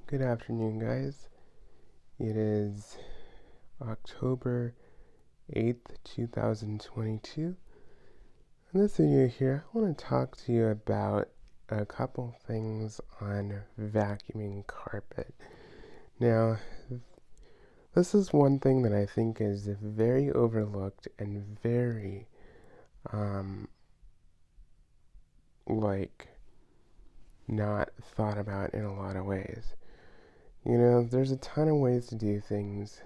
Good afternoon, guys. It is October 8th, 2022. In this video here, I want to talk to you about a couple things on vacuuming carpet. Now, this is one thing that I think is very overlooked and very, um, like, not thought about in a lot of ways. There's a ton of ways to do things.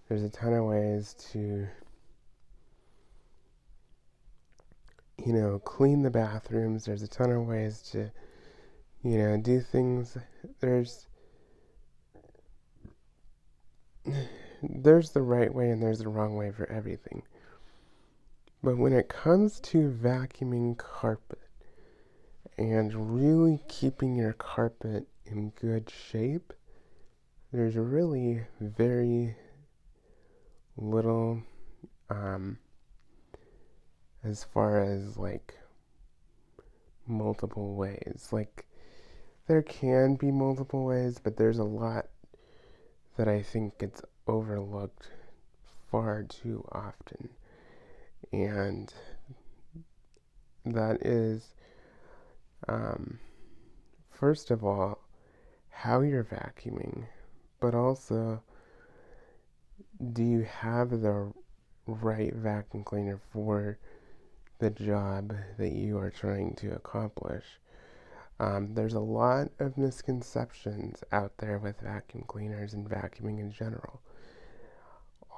There's a ton of ways to clean the bathrooms. There's a ton of ways to, do things. There's there's the right way and there's the wrong way for everything. But when it comes to vacuuming carpet and really keeping your carpet in good shape, there's really very little as far as multiple ways. There can be multiple ways, but there's a lot that I think gets overlooked far too often. And that is, first of all, how you're vacuuming, but also, do you have the right vacuum cleaner for the job that you are trying to accomplish? There's a lot of misconceptions out there with vacuum cleaners and vacuuming in general.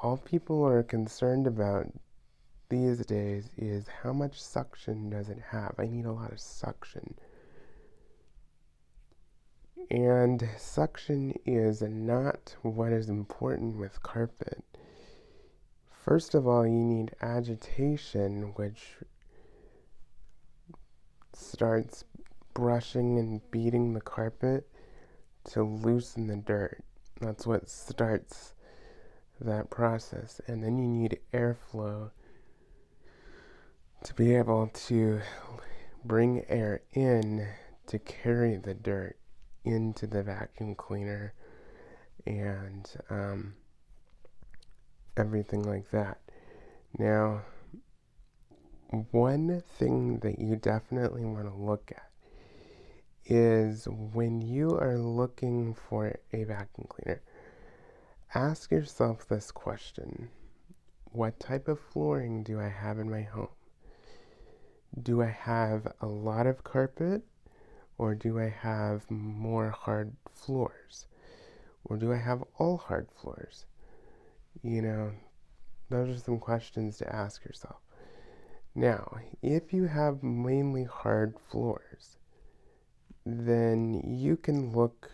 All people are concerned about these days is how much suction does it have? I need a lot of suction. And suction is not what is important with carpet. First of all, you need agitation, which starts brushing and beating the carpet to loosen the dirt. That's what starts that process. And then you need airflow to be able to bring air in to carry the dirt into the vacuum cleaner and everything like that. Now, one thing that you definitely want to look at is when you are looking for a vacuum cleaner, ask yourself this question: what type of flooring do I have in my home? Do I have a lot of carpet, or do I have more hard floors? Or do I have all hard floors? Those are some questions to ask yourself. Now, if you have mainly hard floors, then you can look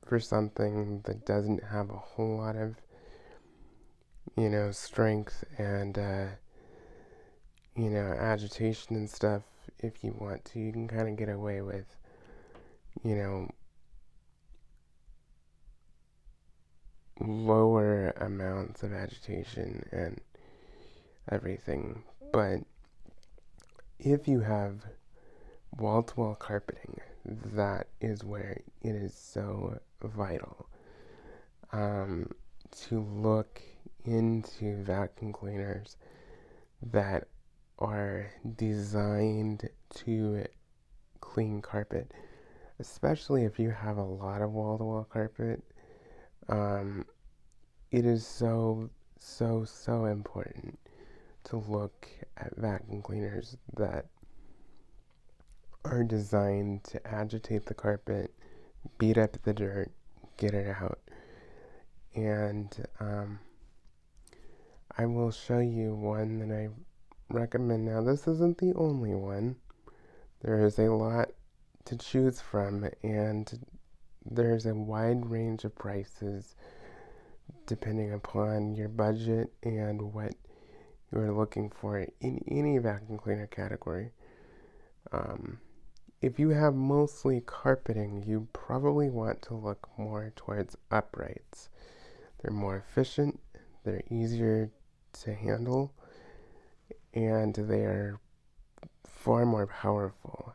for something that doesn't have a whole lot of, strength and, agitation and stuff. If you want to, you can kind of get away with, lower amounts of agitation and everything. But if you have wall-to-wall carpeting, that is where it is so vital to look into vacuum cleaners that are designed to clean carpet, especially if you have a lot of wall-to-wall carpet. It is so important to look at vacuum cleaners that are designed to agitate the carpet, beat up the dirt, get it out. And I will show you one that I recommend. Now, this isn't the only one. There is a lot to choose from, and there's a wide range of prices depending upon your budget and what you're looking for in any vacuum cleaner category. If you have mostly carpeting, you probably want to look more towards uprights. They're more efficient, they're easier to handle, and they are far more powerful,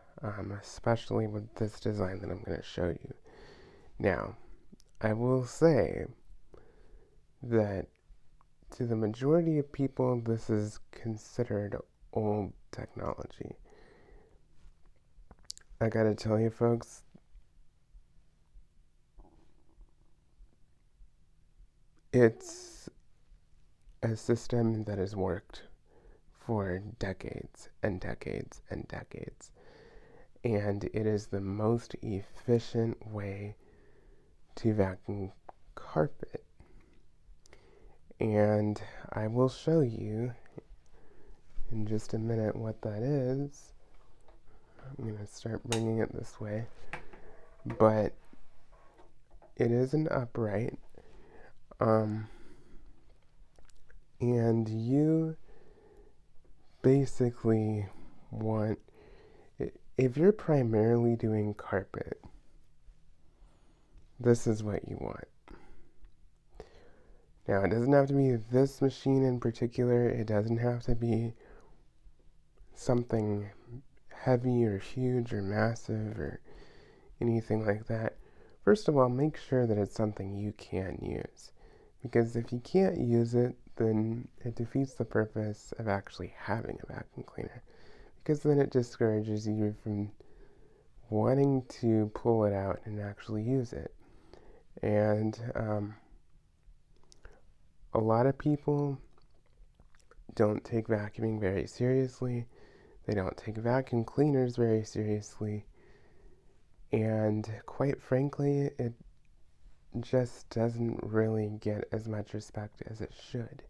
especially with this design that I'm going to show you. Now, I will say that to the majority of people, this is considered old technology. I gotta tell you, folks, it's a system that has worked for decades and decades and decades. And it is the most efficient way to vacuum carpet. And I will show you in just a minute what that is. I'm going to start bringing it this way. But it is an upright. And you basically want, if you're primarily doing carpet, this is what you want. Now, it doesn't have to be this machine in particular. It doesn't have to be something heavy or huge or massive or anything like that. First of all, make sure that it's something you can use. Because if you can't use it, then it defeats the purpose of actually having a vacuum cleaner. Because then it discourages you from wanting to pull it out and actually use it. And a lot of people don't take vacuuming very seriously. They don't take vacuum cleaners very seriously. And quite frankly, it just doesn't really get as much respect as it should.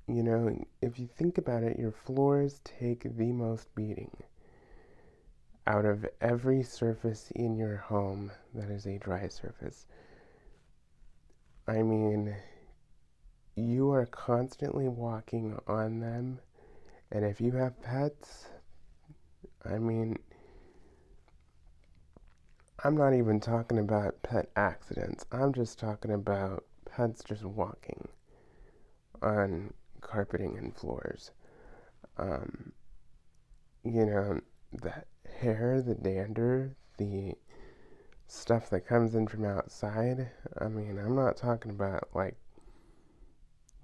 You know, if you think about it, your floors take the most beating out of every surface in your home that is a dry surface. I mean, you are constantly walking on them, and if you have pets, I mean, I'm not even talking about pet accidents. I'm just talking about pets just walking on carpeting and floors. You know, the hair, the dander, the stuff that comes in from outside. I mean, I'm not talking about like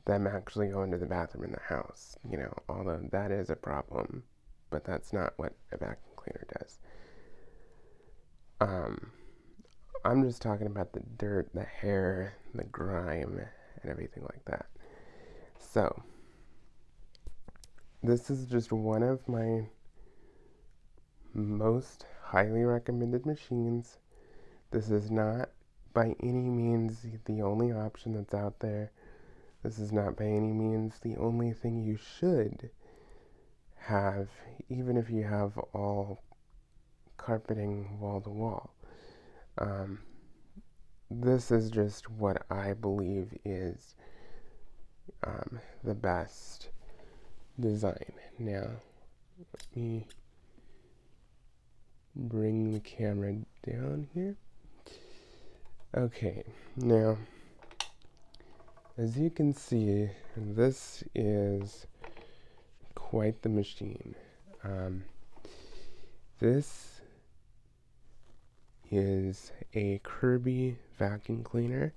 them actually going to the bathroom in the house, you know, although that is a problem, but that's not what a vacuum cleaner does. I'm just talking about the dirt, the hair, the grime, and everything like that. So, this is just one of my most highly recommended machines. This is not by any means the only option that's out there. This is not by any means the only thing you should have, even if you have all carpeting wall to wall. This is just what I believe is the best design. Now, let me bring the camera down here. Okay, now, as you can see, this is quite the machine. This is a Kirby vacuum cleaner.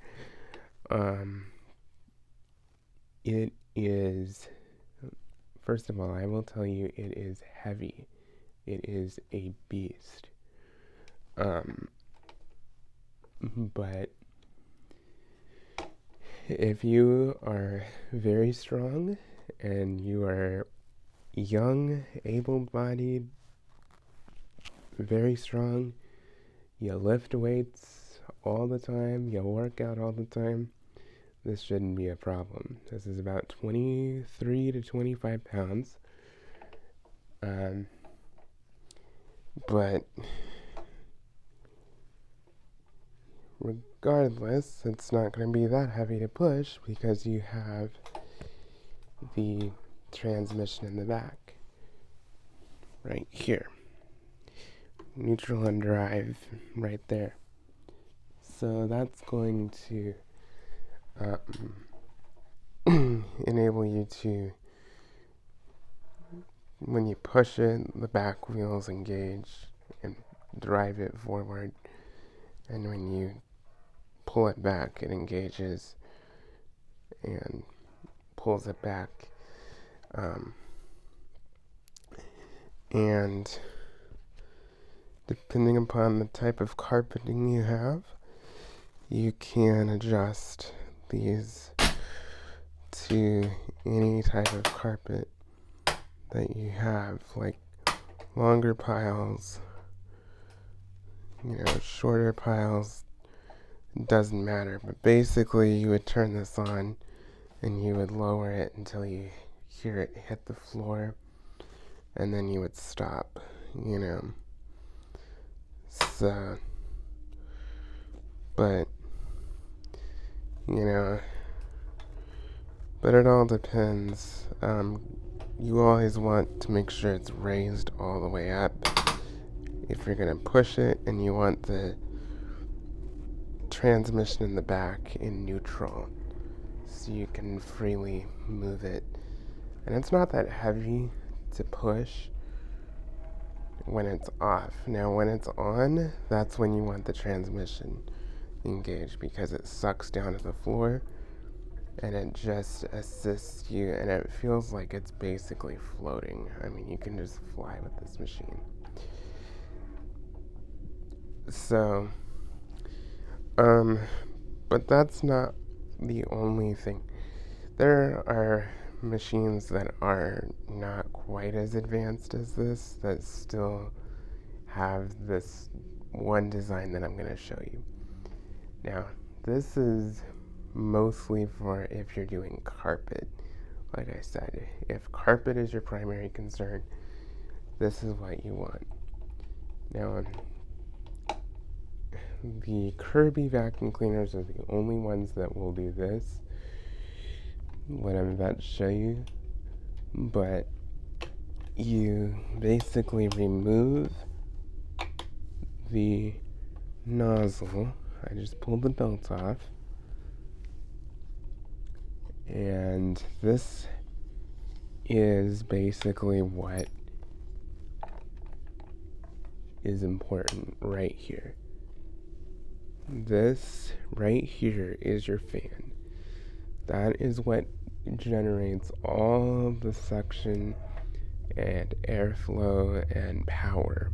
It is, first of all, I will tell you, it is heavy. It is a beast. But if you are very strong and you are young, able-bodied, very strong, you lift weights all the time, you work out all the time, this shouldn't be a problem. This is about 23 to 25 pounds. But regardless, it's not going to be that heavy to push because you have the transmission in the back right here. Neutral and drive right there. So that's going to enable you to, when you push it, the back wheels engage and drive it forward. and when you pull it back, it engages and pulls it back. And depending upon the type of carpeting you have, you can adjust these to any type of carpet that you have, like longer piles, shorter piles, doesn't matter. But basically you would turn this on and you would lower it until you hear it hit the floor, and then you would stop, So, but, but it all depends. You always want to make sure it's raised all the way up if you're going to push it, and you want the transmission in the back in neutral so you can freely move it. And it's not that heavy to push when it's off. Now when it's on, that's when you want the transmission engaged, because it sucks down to the floor and it just assists you, and it feels like it's basically floating. I mean, you can just fly with this machine. So, but that's not the only thing. There are machines that are not quite as advanced as this that still have this one design that I'm going to show you. Now, this is mostly for if you're doing carpet. Like I said, if carpet is your primary concern, this is what you want. Now, the Kirby vacuum cleaners are the only ones that will do this, what I'm about to show you. But you basically remove the nozzle. I just pulled the belt off, and this is basically what is important right here. This right here is your fan. That is what generates all the suction and airflow and power.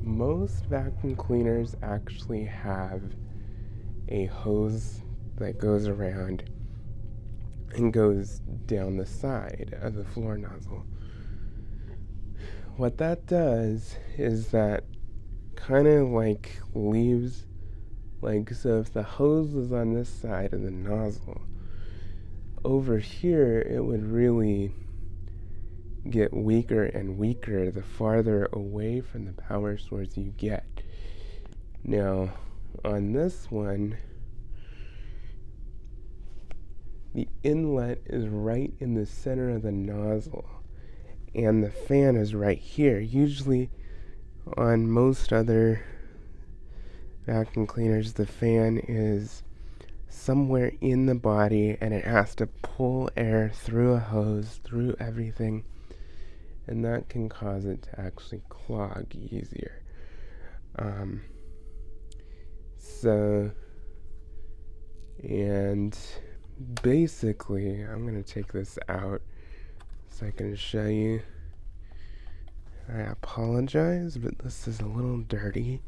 Most vacuum cleaners actually have a hose that goes around and goes down the side of the floor nozzle. What that does is that kind of like leaves, so if the hose was on this side of the nozzle, over here it would really get weaker and weaker the farther away from the power source you get. Now, on this one, the inlet is right in the center of the nozzle, and the fan is right here. Usually, on most other vacuum cleaners, the fan is somewhere in the body, and it has to pull air through a hose, through everything, and that can cause it to actually clog easier. And basically, I'm going to take this out so I can show you. I apologize, but this is a little dirty.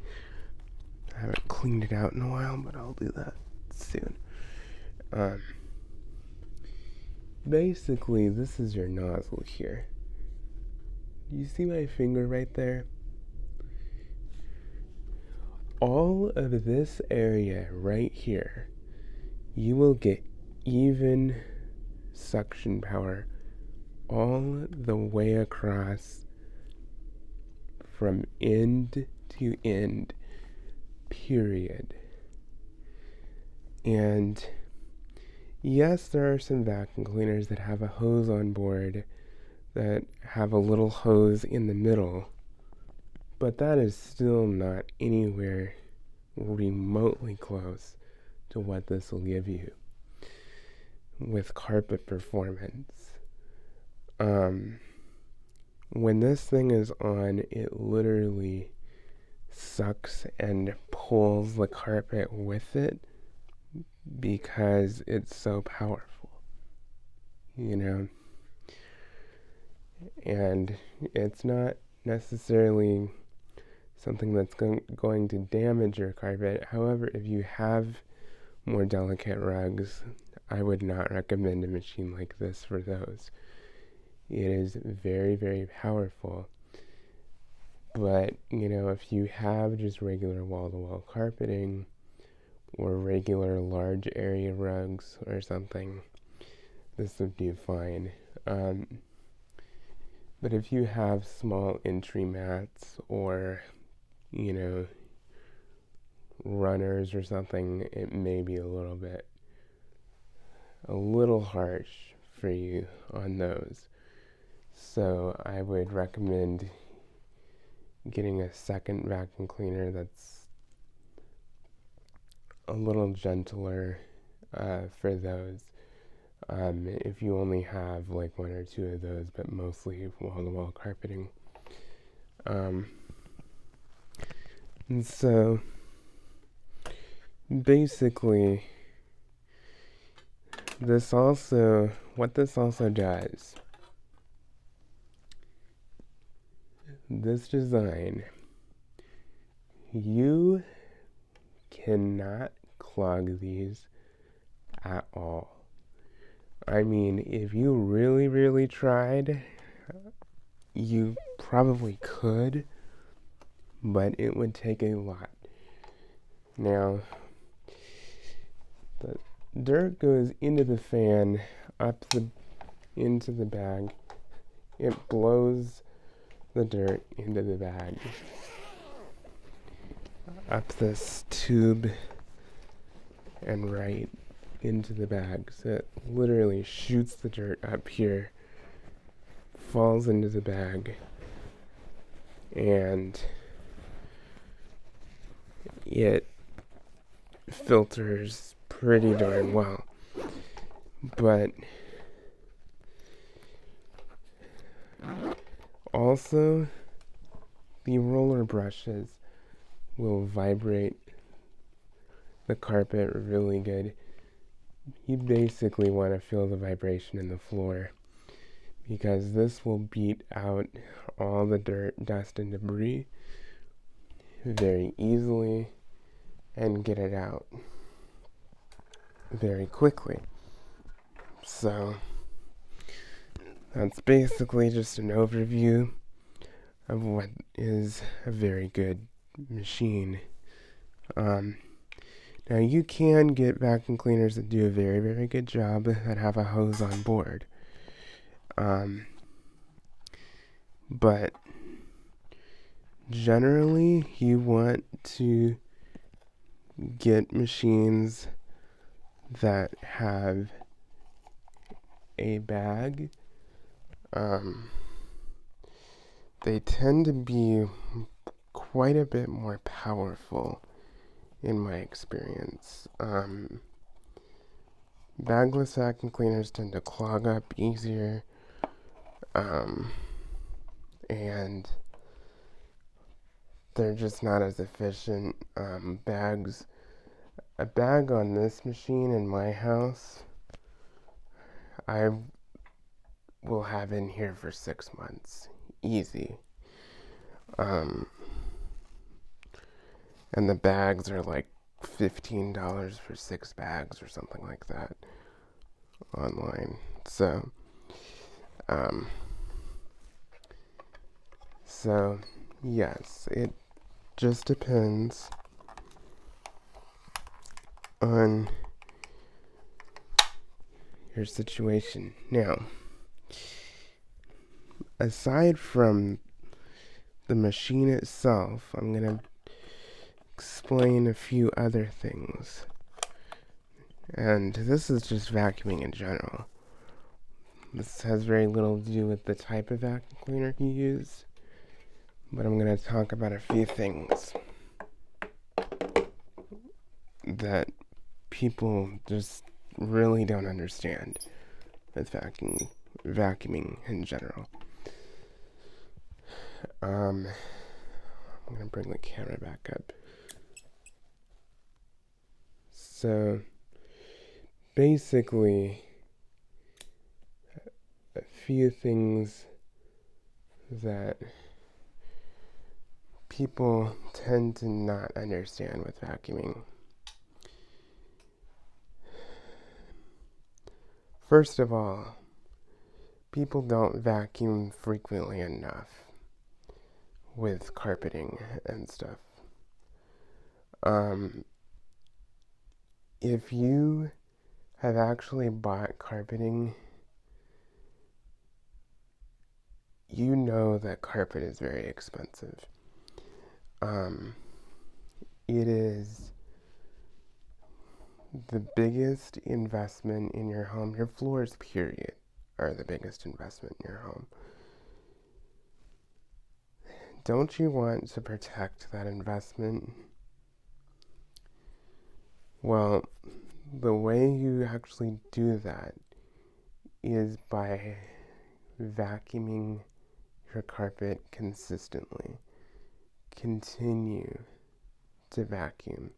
I haven't cleaned it out in a while, but I'll do that soon. Basically, this is your nozzle here. You see my finger right there? All of this area right here, you will get even suction power all the way across from end to end, period. And yes, there are some vacuum cleaners that have a hose on board that have a little hose in the middle, but that is still not anywhere remotely close to what this will give you with carpet performance. When this thing is on, it literally sucks and pulls the carpet with it because it's so powerful, you know? And it's not necessarily something that's going to damage your carpet. However, if you have more delicate rugs, I would not recommend a machine like this for those. It is very, very powerful. But, if you have just regular wall-to-wall carpeting or regular large area rugs or something, this would do fine. But if you have small entry mats or, runners or something, it may be a little harsh for you on those. So I would recommend getting a second vacuum cleaner that's a little gentler for those. If you only have like one or two of those, but mostly wall-to-wall carpeting. And so basically, what this also does, this design, you cannot clog these at all. I mean, if you really, really tried, you probably could, but it would take a lot. Now, the dirt goes into the fan, into the bag. It blows the dirt into the bag, up this tube, and right into the bag. So it literally shoots the dirt up here, falls into the bag, and it filters pretty darn well. But also, the roller brushes will vibrate the carpet really good. You basically want to feel the vibration in the floor because this will beat out all the dirt, dust, and debris very easily and get it out very quickly. So that's basically just an overview of what is a very good machine. Now you can get vacuum cleaners that do a very, very good job that have a hose on board. But generally you want to get machines that have a bag. They tend to be quite a bit more powerful in my experience. Bagless vacuum cleaners tend to clog up easier, and they're just not as efficient. A bag on this machine in my house, I will have in here for 6 months, easy. And the bags are like $15 for 6 bags or something like that online. So yes, it just depends on your situation. Now, aside from the machine itself, I'm going to explain a few other things. And this is just vacuuming in general. This has very little to do with the type of vacuum cleaner you use, but I'm going to talk about a few things that people just really don't understand with vacuuming in general. I'm going to bring the camera back up. So, basically, a few things that people tend to not understand with vacuuming. First of all, people don't vacuum frequently enough with carpeting and stuff. If you have actually bought carpeting, you know that carpet is very expensive. It is the biggest investment in your home. Your floors, period, are the biggest investment in your home. Don't you want to protect that investment? Well, the way you actually do that is by vacuuming your carpet consistently. Continue to vacuum,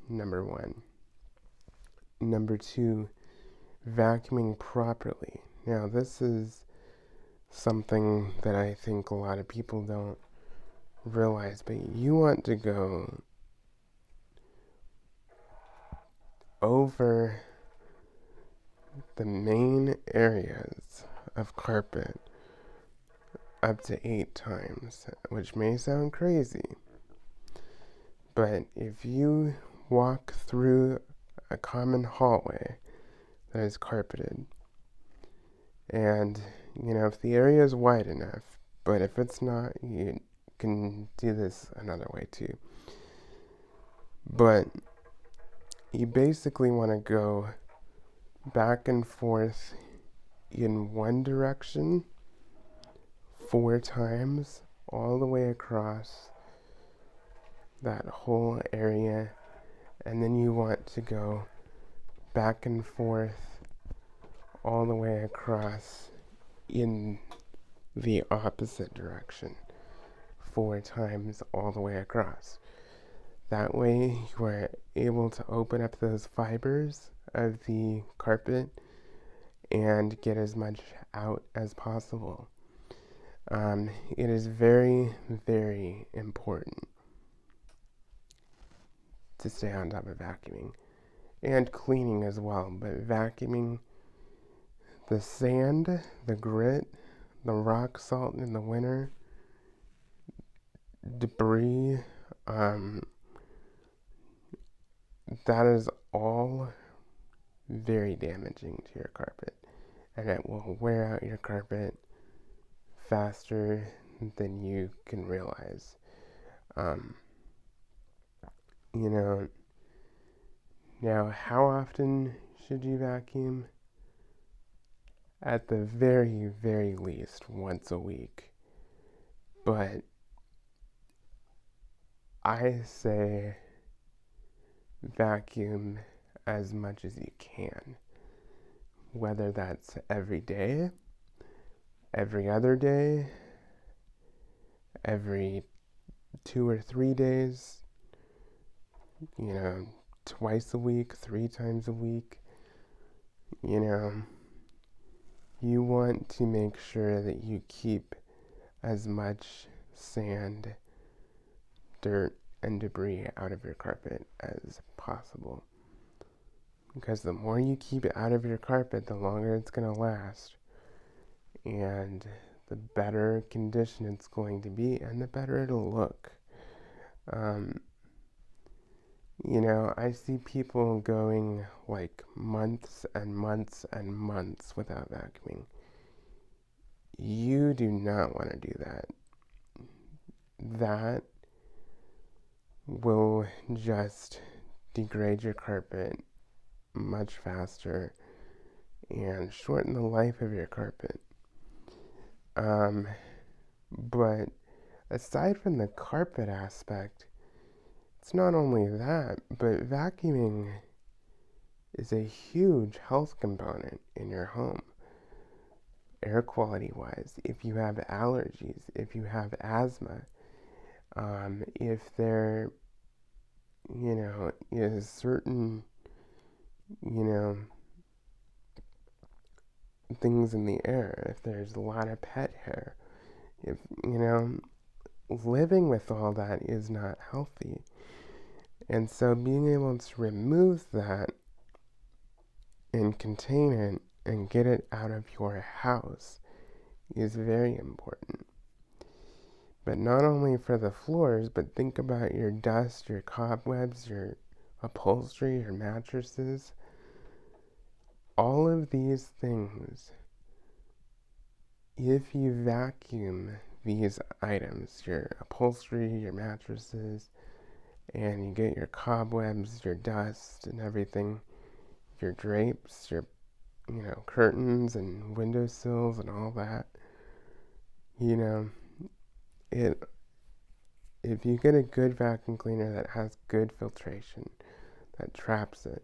number one. Number two, vacuuming properly. Now, this is something that I think a lot of people don't realize, but you want to go over the main areas of carpet up to 8 times, which may sound crazy, but if you walk through a common hallway that is carpeted, and if the area is wide enough, but if it's not, you can do this another way too. But you basically want to go back and forth in one direction 4 times all the way across that whole area, and then you want to go back and forth all the way across in the opposite direction 4 times all the way across. That way you are able to open up those fibers of the carpet and get as much out as possible. It is very, very important to stay on top of vacuuming and cleaning as well, but vacuuming the sand, the grit, the rock salt in the winter, debris, that is all very damaging to your carpet, and it will wear out your carpet faster than you can realize. Now how often should you vacuum? At the very, very least once a week. But I say vacuum as much as you can. Whether that's every day, every other day, every 2 or 3 days, twice a week, 3 times a week. You want to make sure that you keep as much sand, dirt, and debris out of your carpet as possible. Because the more you keep it out of your carpet, the longer it's going to last. And the better condition it's going to be, and the better it'll look. I see people going like months and months and months without vacuuming. You do not want to do that. That will just degrade your carpet much faster and shorten the life of your carpet. But aside from the carpet aspect, it's not only that, but vacuuming is a huge health component in your home. air quality wise, if you have allergies, if you have asthma, if there, is certain, you know, things in the air, if there's a lot of pet hair, if, living with all that is not healthy. And so being able to remove that and contain it and get it out of your house is very important. But not only for the floors, but think about your dust, your cobwebs, your upholstery, your mattresses. All of these things, if you vacuum these items, your upholstery, your mattresses, and you get your cobwebs, your dust, and everything, your drapes, your curtains and windowsills and all that, it if you get a good vacuum cleaner that has good filtration, that traps it,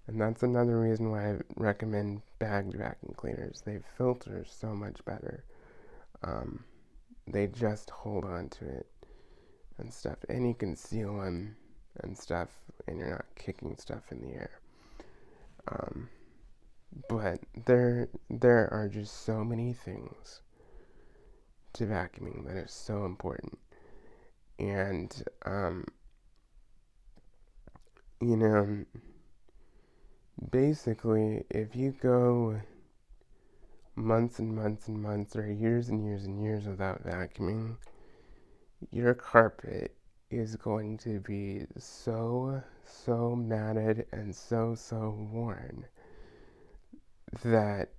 and that's another reason why I recommend bagged vacuum cleaners. They filter so much better. They just hold on to it and stuff, and you can seal them and stuff, and you're not kicking stuff in the air. But there are just so many things to vacuuming that is so important. And, basically, if you go months and months and months or years and years and years without vacuuming, your carpet is going to be so matted and so worn that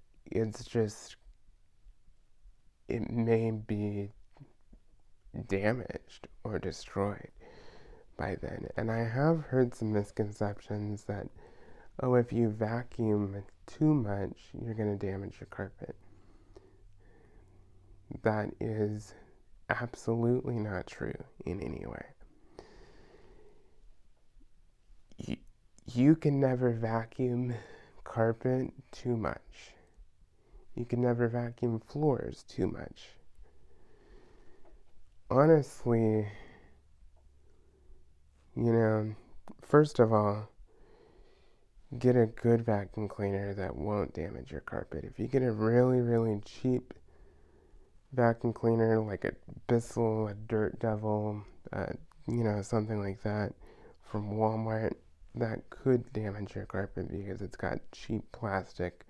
it may be damaged or destroyed by then. And I have heard some misconceptions that, oh, if you vacuum too much, you're going to damage your carpet. That is absolutely not true in any way. You can never vacuum carpet too much. You can never vacuum floors too much. Honestly, first of all, get a good vacuum cleaner that won't damage your carpet. If you get a really, really cheap vacuum cleaner like a Bissell, a Dirt Devil, something like that from Walmart, that could damage your carpet because it's got cheap plastic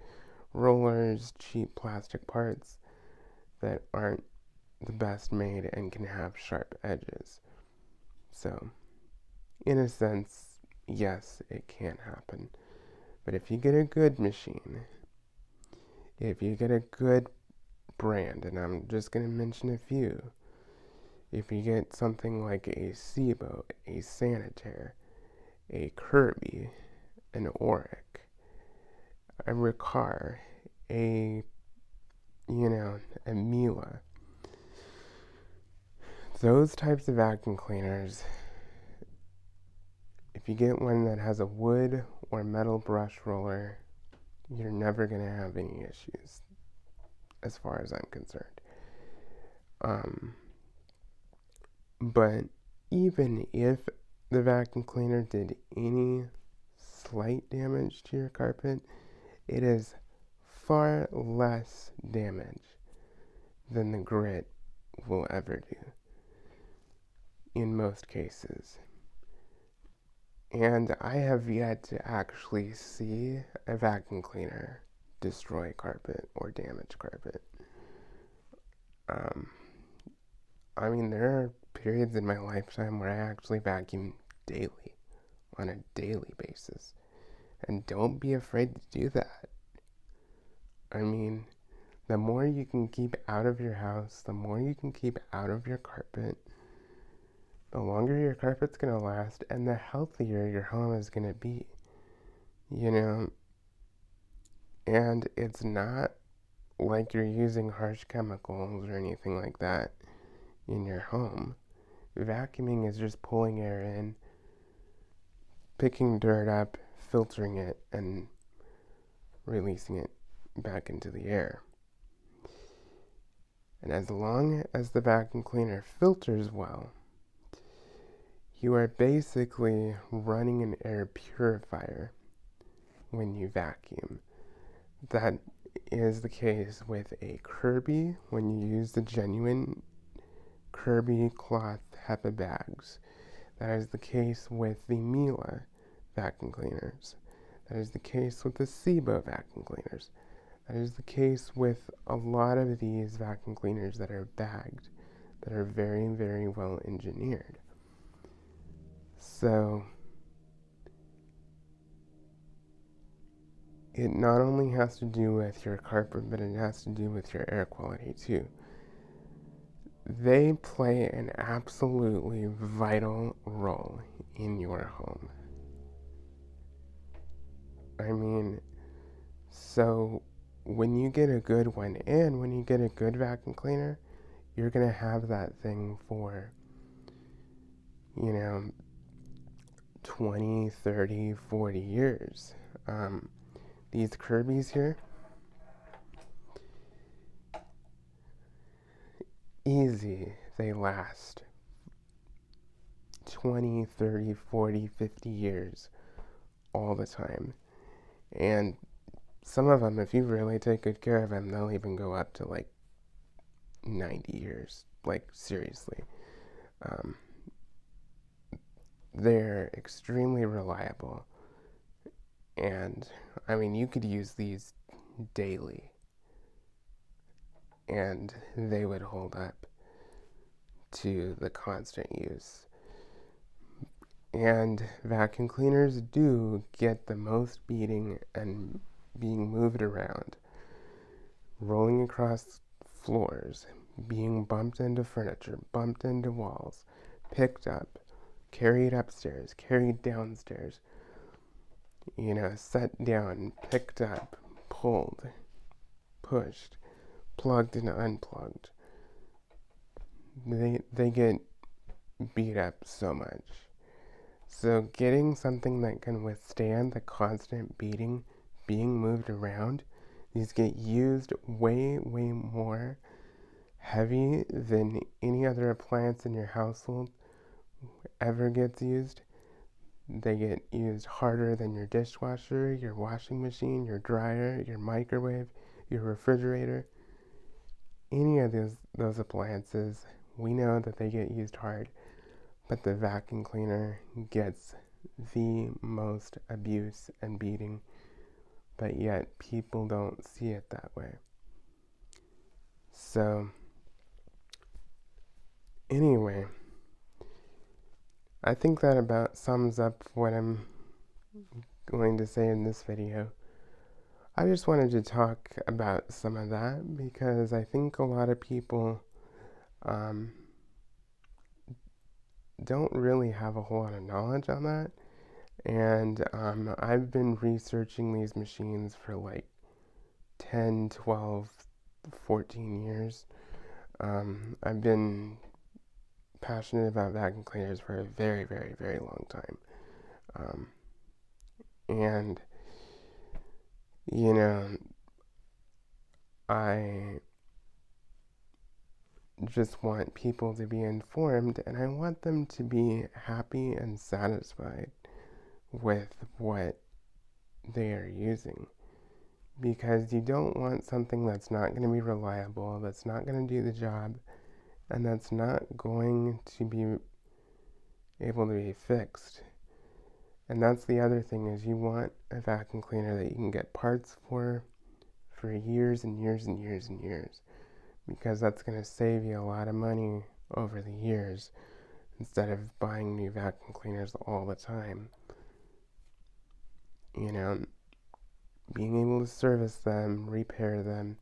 rollers, cheap plastic parts that aren't the best made and can have sharp edges. So, in a sense, yes, it can happen. But if you get a good machine, if you get a good brand, and I'm just going to mention a few, if you get something like a Sebo, a Sanitaire, a Kirby, an Auric, a Ricard, a Miele, those types of vacuum cleaners, if you get one that has a wood or metal brush roller, you're never going to have any issues as far as I'm concerned. But even if the vacuum cleaner did any slight damage to your carpet, it is far less damage than the grit will ever do in most cases. And I have yet to actually see a vacuum cleaner destroy carpet or damage carpet. There are periods in my lifetime where I actually vacuum daily, on a daily basis. And don't be afraid to do that. The more you can keep out of your house, the more you can keep out of your carpet, the longer your carpet's going to last and the healthier your home is going to be. And it's not like you're using harsh chemicals or anything like that in your home. Vacuuming is just pulling air in, picking dirt up, filtering it, and releasing it back into the air. And as long as the vacuum cleaner filters well, you are basically running an air purifier when you vacuum. That is the case with a Kirby when you use the genuine Kirby cloth HEPA bags. That is the case with the Miele vacuum cleaners. That is the case with the Sebo vacuum cleaners. That is the case with a lot of these vacuum cleaners that are bagged, that are very, very well engineered. So, it not only has to do with your carpet, but it has to do with your air quality too. They play an absolutely vital role in your home. I mean, so when you get a good one and when you get a good vacuum cleaner, you're going to have that thing for, 20, 30, 40 years. These Kirbys here, easy, they last 20, 30, 40, 50 years all the time. And some of them, if you really take good care of them, they'll even go up to like 90 years. Like, seriously. They're extremely reliable. And, I mean, you could use these daily. And they would hold up to the constant use. And vacuum cleaners do get the most beating and being moved around, rolling across floors, being bumped into furniture, bumped into walls, picked up, carried upstairs, carried downstairs, set down, picked up, pulled, pushed, plugged and unplugged. They get beat up so much. So getting something that can withstand the constant beating, being moved around, these get used way, way more heavy than any other appliance in your household ever gets used. They get used harder than your dishwasher, your washing machine, your dryer, your microwave, your refrigerator. Any of those appliances, we know that they get used hard. But the vacuum cleaner gets the most abuse and beating, but yet people don't see it that way. So, anyway, I think that about sums up what I'm going to say in this video. I just wanted to talk about some of that because I think a lot of people don't really have a whole lot of knowledge on that. And I've been researching these machines for like 10, 12, 14 years. I've been passionate about vacuum cleaners for a very, very, very long time. And, I just want people to be informed and I want them to be happy and satisfied with what they are using, because you don't want something that's not going to be reliable, that's not going to do the job, and that's not going to be able to be fixed. And that's the other thing, is you want a vacuum cleaner that you can get parts for years and years and years and years, because that's going to save you a lot of money over the years instead of buying new vacuum cleaners all the time. Being able to service them, repair them,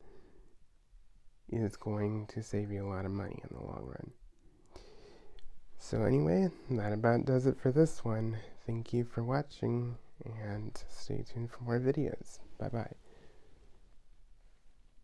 is going to save you a lot of money in the long run. So anyway, that about does it for this one. Thank you for watching, and stay tuned for more videos. Bye-bye.